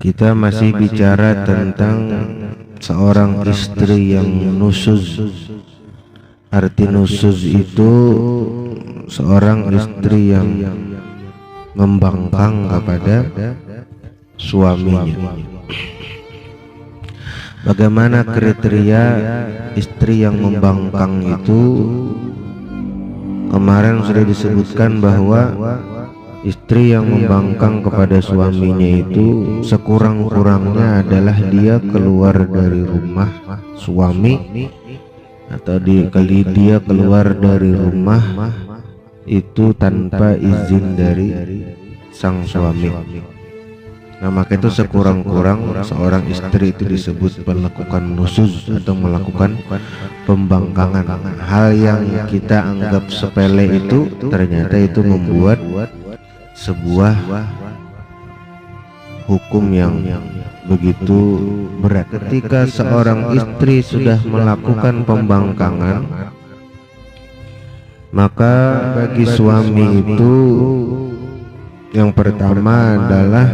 Kita masih bicara tentang seorang istri yang nusuz. Arti nusuz itu seorang istri yang membangkang kepada suaminya. Bagaimana kriteria istri yang membangkang itu? Kemarin sudah disebutkan bahwa istri yang membangkang kepada suaminya itu sekurang-kurangnya adalah dia keluar dari rumah suami, atau kali dia keluar dari rumah itu tanpa izin dari sang suami. Nah, maka itu sekurang-kurang seorang istri itu disebut melakukan nusuz atau melakukan pembangkangan. Hal yang kita anggap sepele itu ternyata itu membuat sebuah hukum yang begitu berat. Ketika seorang istri sudah melakukan pembangkangan, maka bagi suami itu yang pertama adalah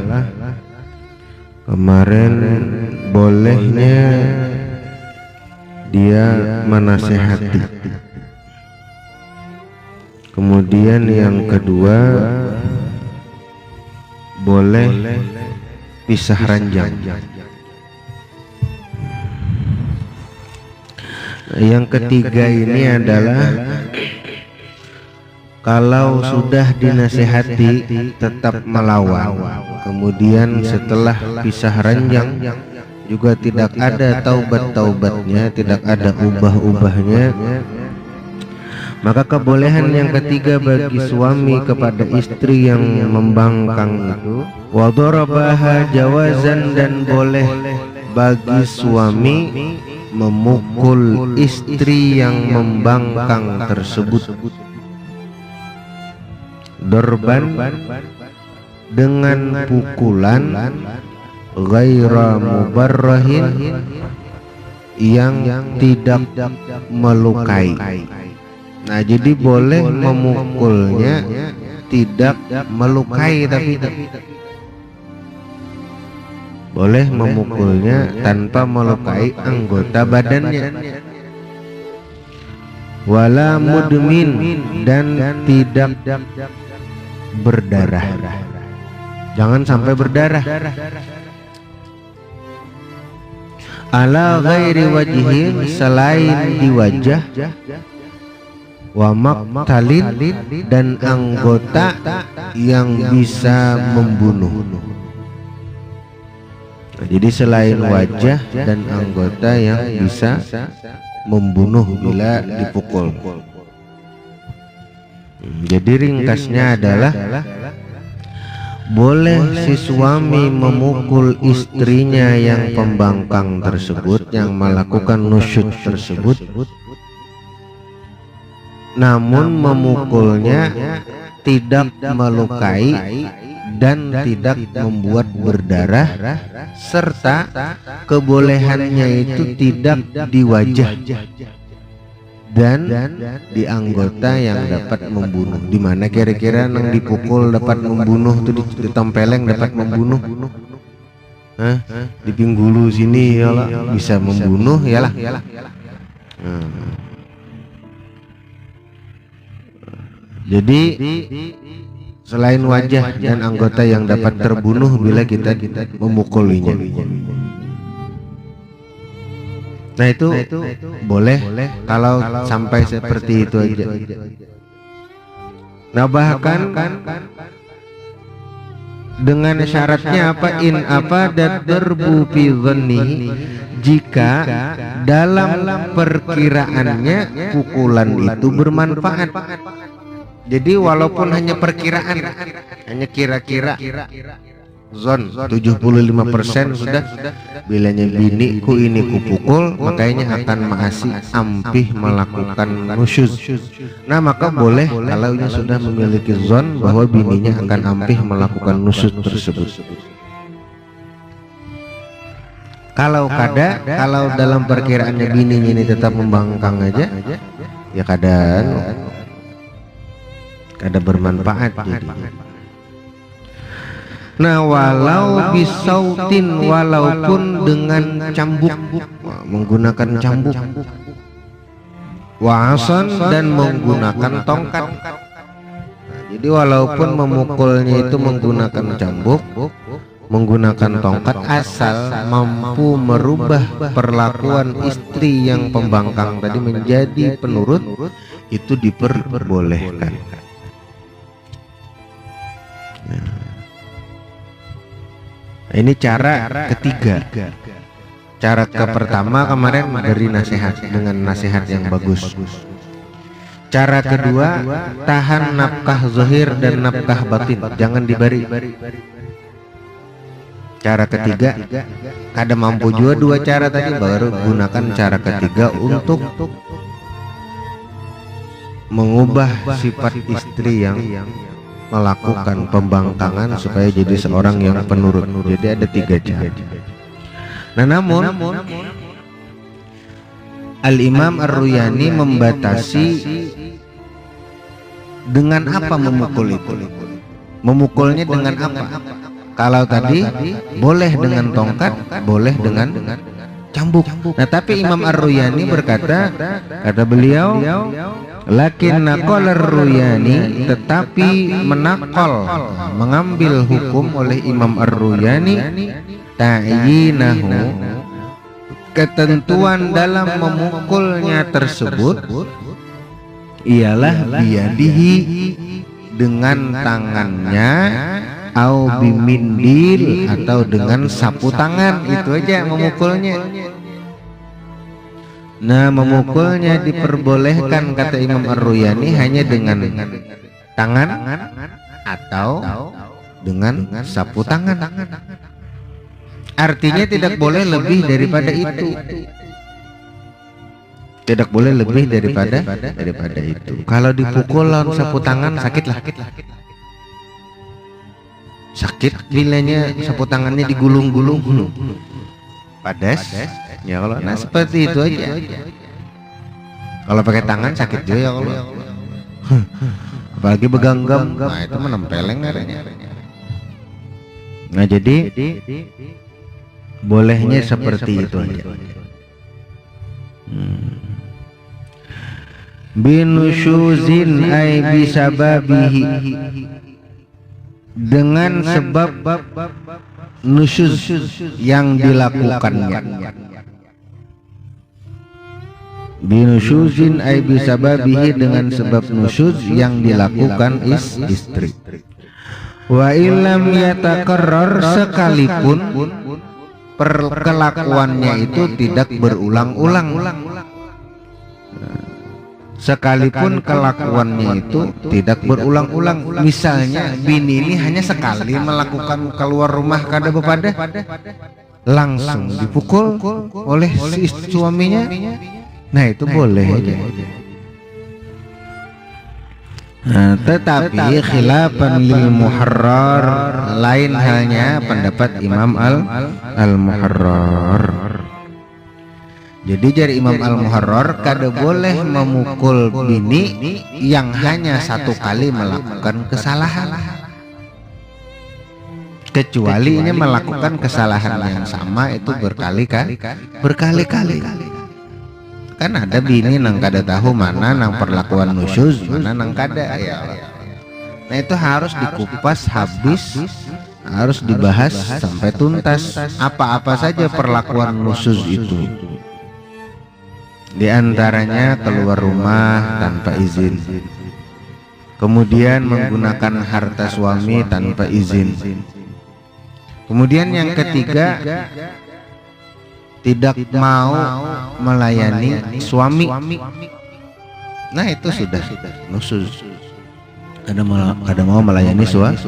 kemarin bolehnya dia menasehati. Kemudian yang kedua boleh pisah ranjang. Yang ketiga ini adalah kalau sudah dinasehati tetap melawan, kemudian setelah pisah ranjang juga tidak ada taubat-taubatnya, tidak ada ubah-ubahnya, maka kebolehan yang ketiga bagi suami kepada istri yang membangkang itu wa darabaha jawazan, dan boleh bagi suami memukul istri yang membangkang tersebut. Dorban dengan pukulan ghaira mubarrahin, yang tidak melukai. Nah, jadi boleh memukulnya tidak melukai, tapi boleh memukulnya tanpa melukai anggota badannya. Wala mudmin, dan tidak berdarah. Jangan sampai berdarah. Ala ghairi wajhin, selain di wajah. Wa maqtalin, dan anggota yang bisa membunuh. Nah, jadi selain wajah dan anggota yang bisa membunuh bila dipukul. Jadi ringkasnya adalah boleh si suami memukul istrinya yang pembangkang tersebut, yang melakukan nusyuz tersebut, namun memukulnya tidak melukai dan tidak membuat berdarah, serta kebolehannya itu tidak di wajah dan di anggota yang dapat membunuh. Di mana kira-kira nang dipukul dapat membunuh tuh, ditempeleng dapat membunuh? Hah? Di pinggulu sini yalah bisa membunuh yalah. Jadi selain wajah dan anggota yang dapat terbunuh bila kita memukulinya. Nah itu boleh kalau sampai seperti itu aja. Nah bahkan dengan syaratnya apa? In apa darbu fi dhannihi, jika dalam perkiraannya pukulan itu bermanfaat. Jadi walaupun hanya perkiraan, hanya kira-kira, zon 75% sudah, bilanya biniku ini kupukul, makanya akan maasi ampih melakukan nusyuz. Nah maka boleh kalau ia sudah memiliki zon bahwa bininya akan ampih melakukan nusyuz tersebut. Kalau dalam perkiraannya bininya ini tetap membangkang aja, ya kada bermanfaat jadinya. Nah, walau bisautin, walaupun dengan cambuk, menggunakan cambuk, wa'asan, dan menggunakan tongkat. Jadi walaupun memukulnya itu menggunakan cambuk, menggunakan tongkat, asal mampu merubah perlakuan istri yang pembangkang tadi menjadi penurut, itu diperbolehkan. Ini cara ketiga. Cara pertama kemarin dari nasihat, dengan nasihat yang bagus. Cara kedua, tahan nafkah zahir dan nafkah batin, jangan dibari. Cara ketiga, kada mampu juga dua cara tadi, baru gunakan cara ketiga untuk mengubah sifat istri yang melakukan pembangkangan supaya jadi seorang yang penurut. Jadi ada tiga cara. Nah, namun Al-Imam Ar-Ruyani membatasi dengan apa memukul itu. Memukulnya dengan apa? Kalau tadi boleh dengan tongkat, boleh dengan cambuk. Nah, tapi Imam Ar-Ruyani berkata, kata beliau, lakin naqal Ar-Ruyani, tetapi menakol, mengambil hukum oleh Imam Ar-Ruyani, ta'yinahu, ketentuan dalam memukulnya tersebut ialah biyadihi, dengan tangannya, au bimindil, atau dengan sapu tangan. Itu aja memukulnya. Nah, memukulnya diperbolehkan kata Imam Ar-Ruyani hanya dengan tangan atau dengan sapu tangan. Artinya tidak boleh lebih daripada itu. Tidak boleh lebih daripada itu. Kalau dipukul lawan sapu tangan, sakitlah. Sakit bilanya sapu tangannya digulung-gulung, padas. Ya kalau nah seperti itu aja. Kalau pakai tangan sakit juga ya kalau. Apalagi beganggam, nah itu menempeleng adanya. Nah jadi bolehnya seperti itu aja. Binusyuzin ay bisababihi, dengan sebab nusyuz yang dilakukannya. Binusyuzin ay bisababihi, dengan sebab nusyuz yang dilakukan istri. Wa illam yatakarrar, sekalipun perkelakuannya itu tidak berulang-ulang. Sekalipun kelakuannya itu tidak berulang-ulang. Misalnya bini ini hanya sekali melakukan keluar rumah kada bepada, langsung dipukul oleh si suaminya. Nah itu boleh aja. Nah, tetapi khilafan lil muharrar, lain halnya pendapat Imam Al-Muharrar. Jadi dari Imam Al-Muharrar, kada boleh memukul bini yang hanya satu kali melakukan kesalahan, kecuali ini melakukan kesalahan yang sama itu berkali-kali. Kan ada bini nang kada tahu mana nang perlakuan nusyuz, mana nang kada ya. Nah itu harus dikupas habis, harus dibahas sampai tuntas apa-apa saja perlakuan nusyuz itu. Di antaranya keluar rumah tanpa izin, kemudian menggunakan harta suami tanpa izin, kemudian yang ketiga tidak mau melayani suami. Nah itu sudah nusyuz, kada mau melayani suami.